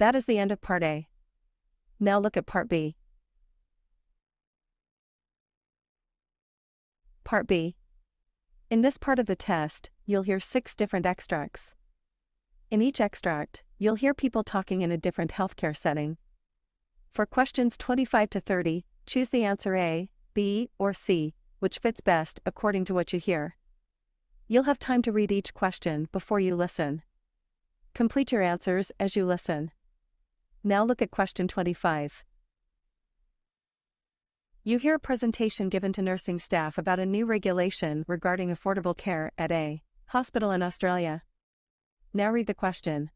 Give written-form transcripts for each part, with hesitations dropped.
That is the end of Part A. Now look at Part B. Part B. In this part of the test, you'll hear 6 different extracts. In each extract, you'll hear people talking in a different healthcare setting. For questions 25 to 30, choose the answer A, B, or C, which fits best according to what you hear. You'll have time to read each question before you listen. Complete your answers as you listen. Now look at question 25. You hear a presentation given to nursing staff about a new regulation regarding affordable care at a hospital in Australia. Now read the question.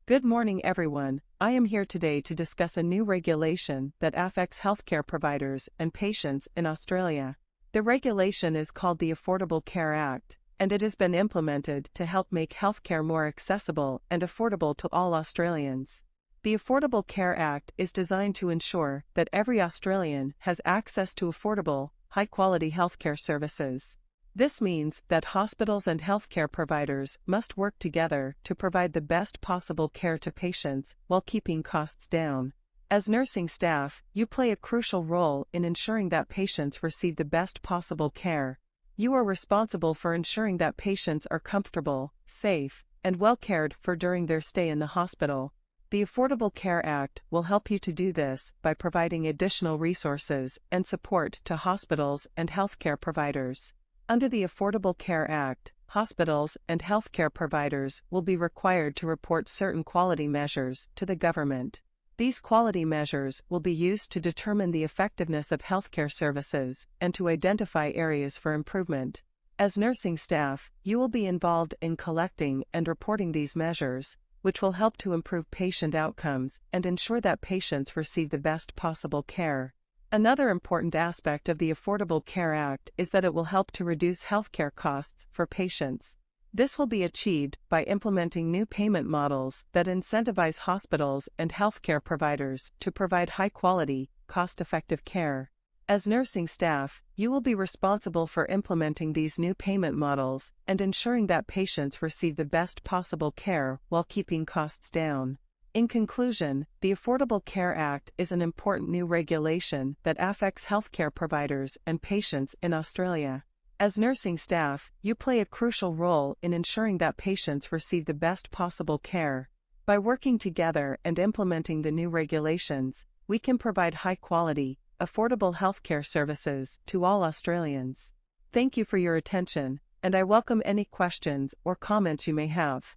Good morning, everyone. I am here today to discuss a new regulation that affects healthcare providers and patients in Australia. The regulation is called the Affordable Care Act, and it has been implemented to help make healthcare more accessible and affordable to all Australians. The Affordable Care Act is designed to ensure that every Australian has access to affordable, high-quality healthcare services. This means that hospitals and healthcare providers must work together to provide the best possible care to patients while keeping costs down. As nursing staff, you play a crucial role in ensuring that patients receive the best possible care. You are responsible for ensuring that patients are comfortable, safe, and well cared for during their stay in the hospital. The Affordable Care Act will help you to do this by providing additional resources and support to hospitals and healthcare providers. Under the Affordable Care Act, hospitals and healthcare providers will be required to report certain quality measures to the government. These quality measures will be used to determine the effectiveness of healthcare services and to identify areas for improvement. As nursing staff, you will be involved in collecting and reporting these measures, which will help to improve patient outcomes and ensure that patients receive the best possible care. Another important aspect of the Affordable Care Act is that it will help to reduce healthcare costs for patients. This will be achieved by implementing new payment models that incentivize hospitals and healthcare providers to provide high-quality, cost-effective care. As nursing staff, you will be responsible for implementing these new payment models and ensuring that patients receive the best possible care while keeping costs down. In conclusion, the Affordable Care Act is an important new regulation that affects healthcare providers and patients in Australia. As nursing staff, you play a crucial role in ensuring that patients receive the best possible care. By working together and implementing the new regulations, we can provide high-quality, affordable healthcare services to all Australians. Thank you for your attention, and I welcome any questions or comments you may have.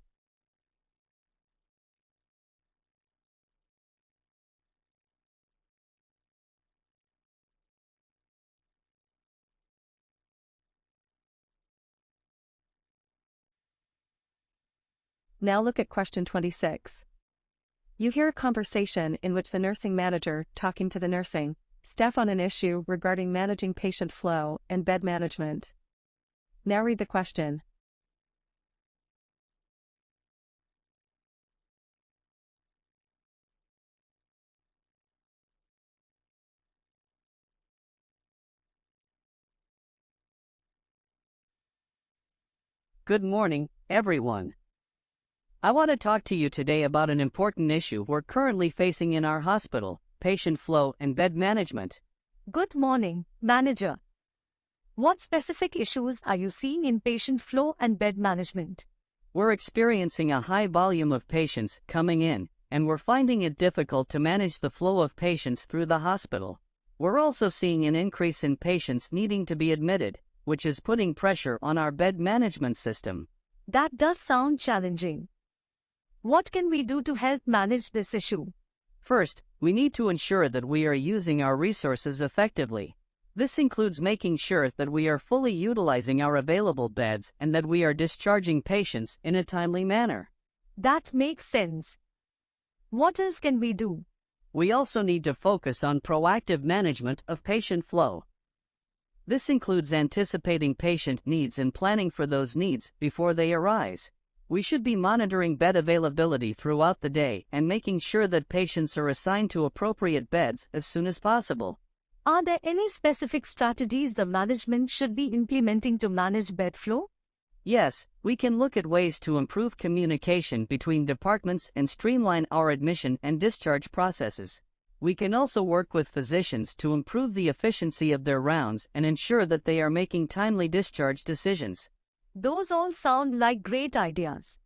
Now look at question 26. You hear a conversation in which the nursing manager talking to the nursing staff on an issue regarding managing patient flow and bed management. Now read the question. Good morning, everyone. I want to talk to you today about an important issue we're currently facing in our hospital: patient flow and bed management. Good morning, Manager. What specific issues are you seeing in patient flow and bed management? We're experiencing a high volume of patients coming in, and we're finding it difficult to manage the flow of patients through the hospital. We're also seeing an increase in patients needing to be admitted, which is putting pressure on our bed management system. That does sound challenging. What can we do to help manage this issue? First, we need to ensure that we are using our resources effectively. This includes making sure that we are fully utilizing our available beds and that we are discharging patients in a timely manner. That makes sense. What else can we do? We also need to focus on proactive management of patient flow. This includes anticipating patient needs and planning for those needs before they arise. We should be monitoring bed availability throughout the day and making sure that patients are assigned to appropriate beds as soon as possible. Are there any specific strategies the management should be implementing to manage bed flow? Yes, we can look at ways to improve communication between departments and streamline our admission and discharge processes. We can also work with physicians to improve the efficiency of their rounds and ensure that they are making timely discharge decisions. Those all sound like great ideas.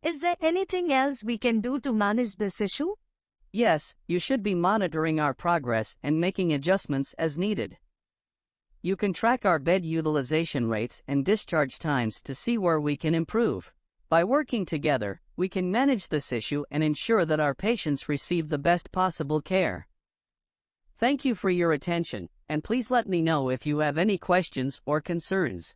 Is there anything else we can do to manage this issue? Yes, you should be monitoring our progress and making adjustments as needed. You can track our bed utilization rates and discharge times to see where we can improve. By working together, we can manage this issue and ensure that our patients receive the best possible care. Thank you for your attention, and please let me know if you have any questions or concerns.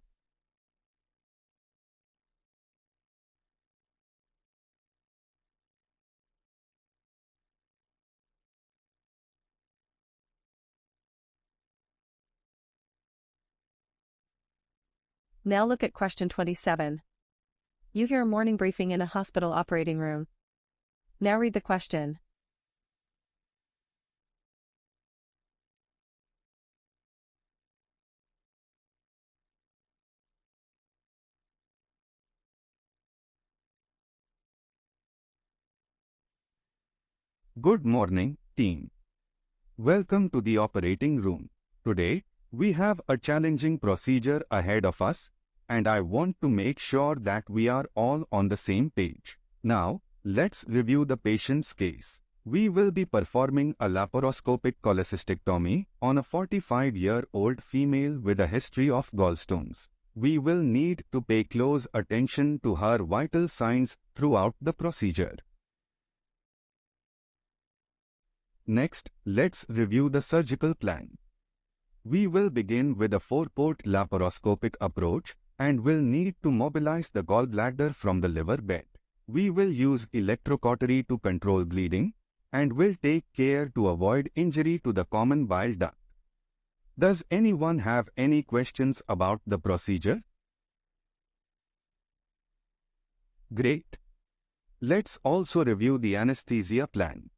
Now look at question 27. You hear a morning briefing in a hospital operating room. Now read the question. Good morning, team. Welcome to the operating room. Today, we have a challenging procedure ahead of us, and I want to make sure that we are all on the same page. Now, let's review the patient's case. We will be performing a laparoscopic cholecystectomy on a 45-year-old female with a history of gallstones. We will need to pay close attention to her vital signs throughout the procedure. Next, let's review the surgical plan. We will begin with a 4-port laparoscopic approach and will need to mobilize the gallbladder from the liver bed. We will use electrocautery to control bleeding and will take care to avoid injury to the common bile duct. Does anyone have any questions about the procedure? Great. Let's also review the anesthesia plan.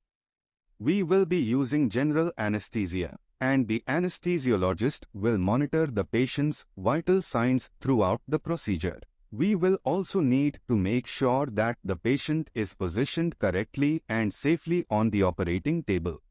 We will be using general anesthesia, and the anesthesiologist will monitor the patient's vital signs throughout the procedure. We will also need to make sure that the patient is positioned correctly and safely on the operating table.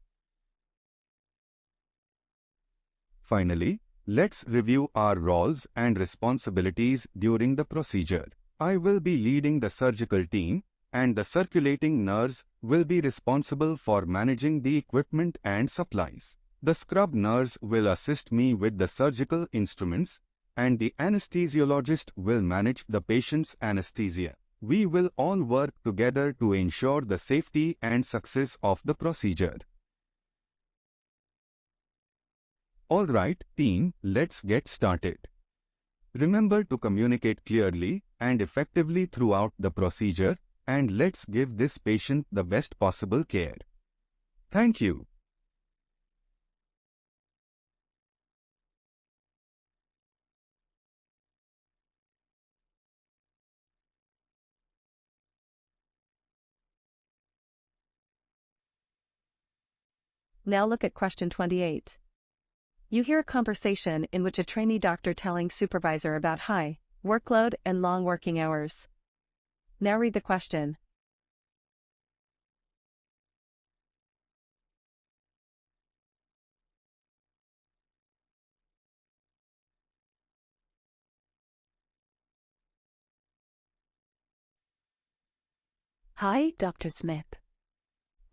Finally, let's review our roles and responsibilities during the procedure. I will be leading the surgical team, and the circulating nurse will be responsible for managing the equipment and supplies. The scrub nurse will assist me with the surgical instruments, and the anesthesiologist will manage the patient's anesthesia. We will all work together to ensure the safety and success of the procedure. Alright, team, let's get started. Remember to communicate clearly and effectively throughout the procedure, and let's give this patient the best possible care. Thank you. Now look at question 28. You hear a conversation in which a trainee doctor telling supervisor about high workload and long working hours. Now read the question. Hi, Dr. Smith.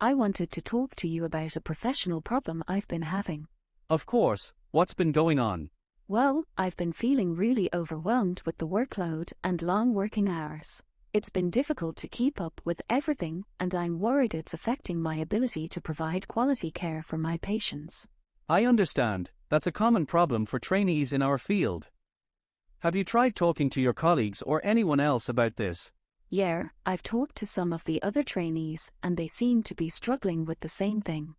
I wanted to talk to you about a professional problem I've been having. Of course. What's been going on? Well, I've been feeling really overwhelmed with the workload and long working hours. It's been difficult to keep up with everything, and I'm worried it's affecting my ability to provide quality care for my patients. I understand. That's a common problem for trainees in our field. Have you tried talking to your colleagues or anyone else about this? Yeah, I've talked to some of the other trainees, and they seem to be struggling with the same thing.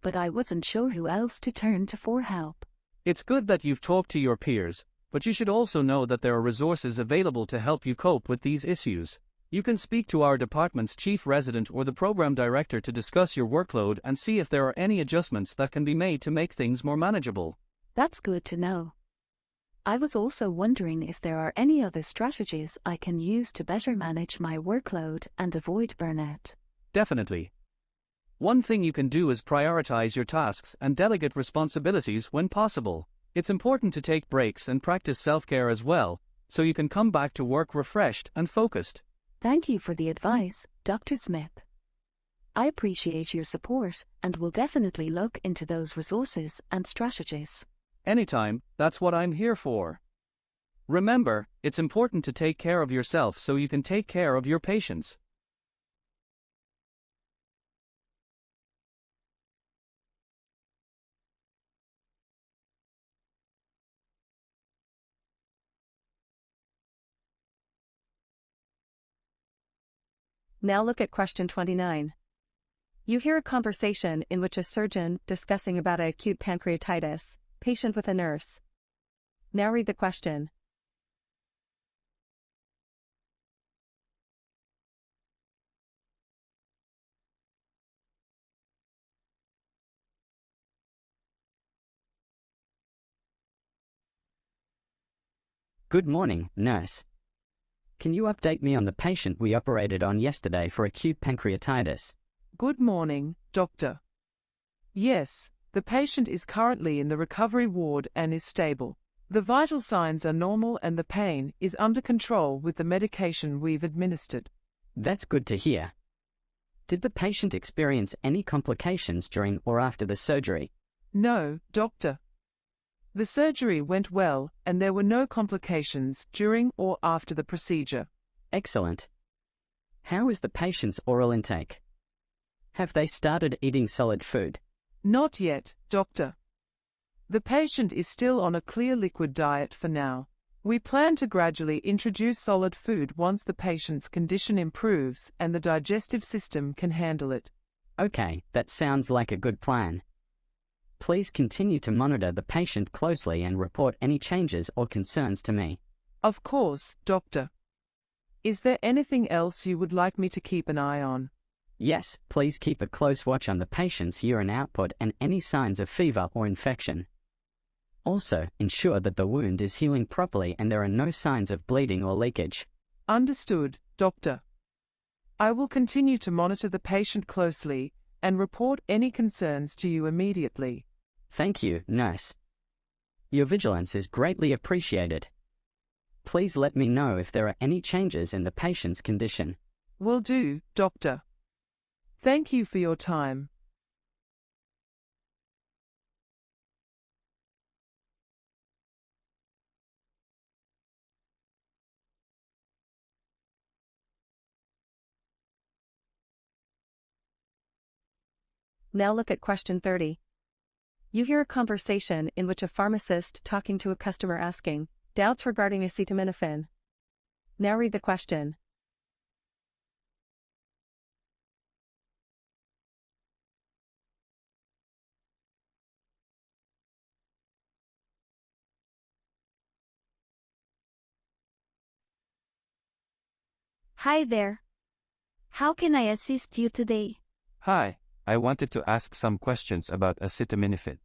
But I wasn't sure who else to turn to for help. It's good that you've talked to your peers, but you should also know that there are resources available to help you cope with these issues. You can speak to our department's chief resident or the program director to discuss your workload and see if there are any adjustments that can be made to make things more manageable. That's good to know. I was also wondering if there are any other strategies I can use to better manage my workload and avoid burnout. Definitely. One thing you can do is prioritize your tasks and delegate responsibilities when possible. It's important to take breaks and practice self-care as well, so you can come back to work refreshed and focused. Thank you for the advice, Dr. Smith. I appreciate your support and will definitely look into those resources and strategies. Anytime, that's what I'm here for. Remember, it's important to take care of yourself so you can take care of your patients. Now look at question 29. You hear a conversation in which a surgeon discussing about acute pancreatitis, patient with a nurse. Now read the question. Good morning, nurse. Can you update me on the patient we operated on yesterday for acute pancreatitis? Good morning, doctor. Yes, the patient is currently in the recovery ward and is stable. The vital signs are normal and the pain is under control with the medication we've administered. That's good to hear. Did the patient experience any complications during or after the surgery? No, doctor. The surgery went well and there were no complications during or after the procedure. Excellent. How is the patient's oral intake? Have they started eating solid food? Not yet, doctor. The patient is still on a clear liquid diet for now. We plan to gradually introduce solid food once the patient's condition improves and the digestive system can handle it. Okay, that sounds like a good plan. Please continue to monitor the patient closely and report any changes or concerns to me. Of course, doctor. Is there anything else you would like me to keep an eye on? Yes, please keep a close watch on the patient's urine output and any signs of fever or infection. Also, ensure that the wound is healing properly and there are no signs of bleeding or leakage. Understood, doctor. I will continue to monitor the patient closely and report any concerns to you immediately. Thank you, nurse. Your vigilance is greatly appreciated. Please let me know if there are any changes in the patient's condition. Will do, doctor. Thank you for your time. Now look at question 30. You hear a conversation in which a pharmacist talking to a customer asking, doubts regarding acetaminophen. Now read the question. Hi there. How can I assist you today? Hi, I wanted to ask some questions about acetaminophen.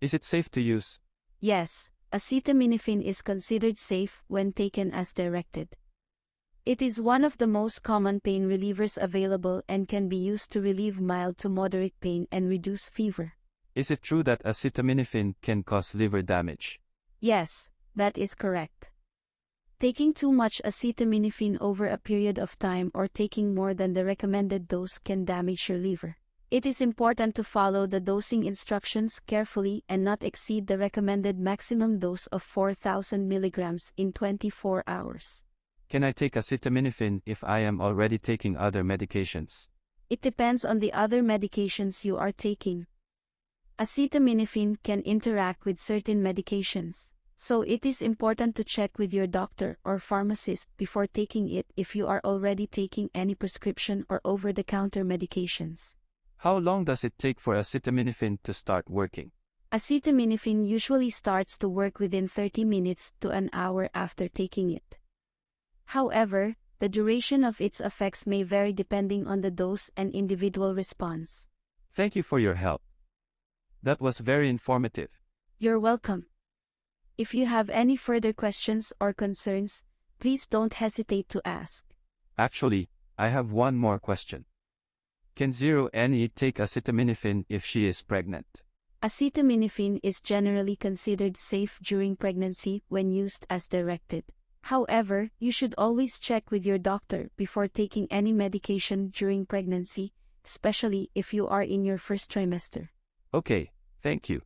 Is it safe to use? Yes, acetaminophen is considered safe when taken as directed. It is one of the most common pain relievers available and can be used to relieve mild to moderate pain and reduce fever. Is it true that acetaminophen can cause liver damage? Yes, that is correct. Taking too much acetaminophen over a period of time or taking more than the recommended dose can damage your liver. It is important to follow the dosing instructions carefully and not exceed the recommended maximum dose of 4,000 milligrams in 24 hours. Can I take acetaminophen if I am already taking other medications? It depends on the other medications you are taking. Acetaminophen can interact with certain medications, so it is important to check with your doctor or pharmacist before taking it if you are already taking any prescription or over-the-counter medications. How long does it take for acetaminophen to start working? Acetaminophen usually starts to work within 30 minutes to an hour after taking it. However, the duration of its effects may vary depending on the dose and individual response. Thank you for your help. That was very informative. You're welcome. If you have any further questions or concerns, please don't hesitate to ask. Actually, I have one more question. Can 0NE take acetaminophen if she is pregnant? Acetaminophen is generally considered safe during pregnancy when used as directed. However, you should always check with your doctor before taking any medication during pregnancy, especially if you are in your first trimester. Okay, thank you.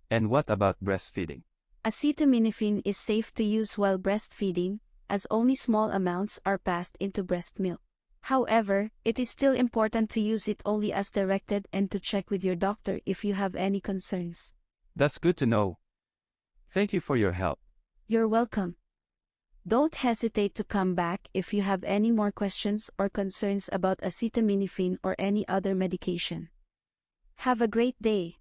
And what about breastfeeding? Acetaminophen is safe to use while breastfeeding, as only small amounts are passed into breast milk. However, it is still important to use it only as directed and to check with your doctor if you have any concerns. That's good to know. Thank you for your help. You're welcome. Don't hesitate to come back if you have any more questions or concerns about acetaminophen or any other medication. Have a great day.